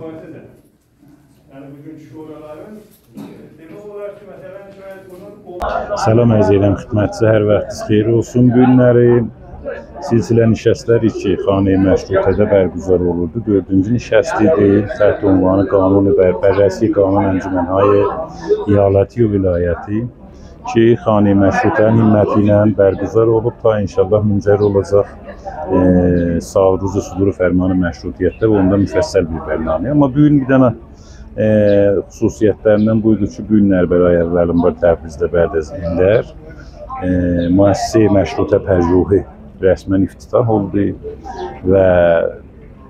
mübahisə də. Yəni bugün şuraların demək olar ki, məsələn şayət bunun Salam ərz edirəm xidmətçi, hər vaxtınız xeyir olsun. Bu günləri silsilə nişəstlər 2 Xane-i Məşrutədə bərgüzar olurdu. 4-cü nişəsti deyil, təht ünvanı Qanun-i Bərrəsi Qanun Əncümənhay İyaləti və Vilayəti ki, Xane-i Məşrutənin himməti ilə bərgüzar olub ta inşallah müncər olacaq Ruzu Suduru Fərmanı Məşrutiyyətdə və onda müfəssəl bir bərnamə. Amma bu gün bir dənə xüsusiyyətlərindən buydu ki, bu günlər bəray əvvəlim var Təbrizdə bəd az illər müəssisə Məşrutə Pəjruhi rəsmən iftitah oldu və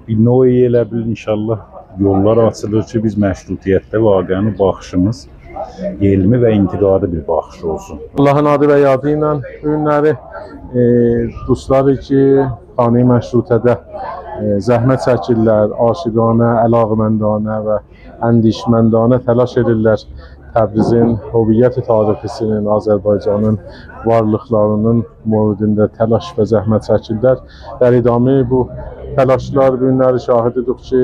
bir növ elə bil inşallah yollar açılır ki, biz məşrutiyyətdə vaqənin baxışımız elmi və intiqadi bir baxış olsun. Allahın adı və yadı ilə bu günləri dostları ki, Xane-i Məşrutədə zəhmət çəkirlər, aşiqanə, əlaqəməndanə və əndişməndانه təlaş edirlər Təbrizin hüviyyət tarixisinin, Azərbaycanın varlıqlarının moridində təlaş və zəhmət çəkirlər. در ادامه bu təlaşlar bu günləri şahididik ki,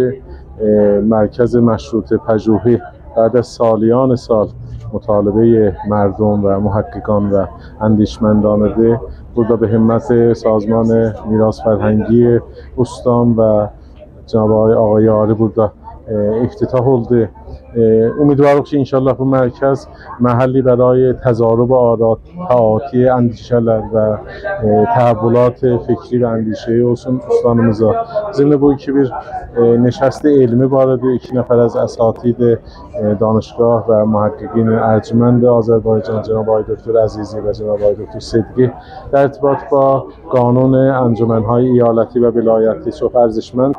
Mərkəz-i Məşrutə Pəjruhi بعد از سالیان سال مطالبه مردم و محققان و اندیشمندان burada به همت سازمان میراث فرهنگی استان و جناب آقای یاری burada افتتاح oldu. امیدوارم که انشالله bu مرکز محلی برای تضارب آرات تعاطی اندیشه‌ler و تحولات فکری و اندیشه‌ای olsun استانımıza. ضمن bu ki bir نشست علمی وارد 2 نفر از اساتید دانشگاه و محققین ارجمند آذربایجان جناب آقای دکتر عزیزی و جناب آقای دکتر صدقی در ارتباط با قانون انجمن‌های ایالتی و ولایتی çok ارزشمند.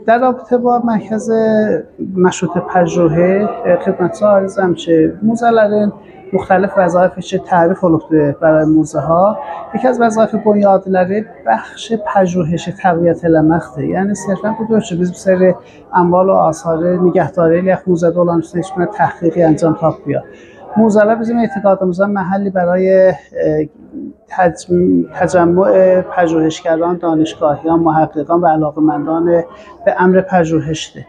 در رابطه با مرکز مشروطه پژوهی خدمتتون عرضم که موزelerin مختلف وظایفش تعریف olubdur برای موزه ها. یکی از وظایف بنیادیləri بخش پژوهش تقویت eləməkdir. Yəni صرفا budur ki, biz bir seri اموال و آثار نگهداری eləyək موزədə olan üstündə heç bir تحقیقی انجام tapmıyor. موزه‌lar bizim اعتقادımızda محلی برای تجمع پژوهشگران، دانشگاهیان، محققان و علاقه‌مندان به امر پژوهش‌ده.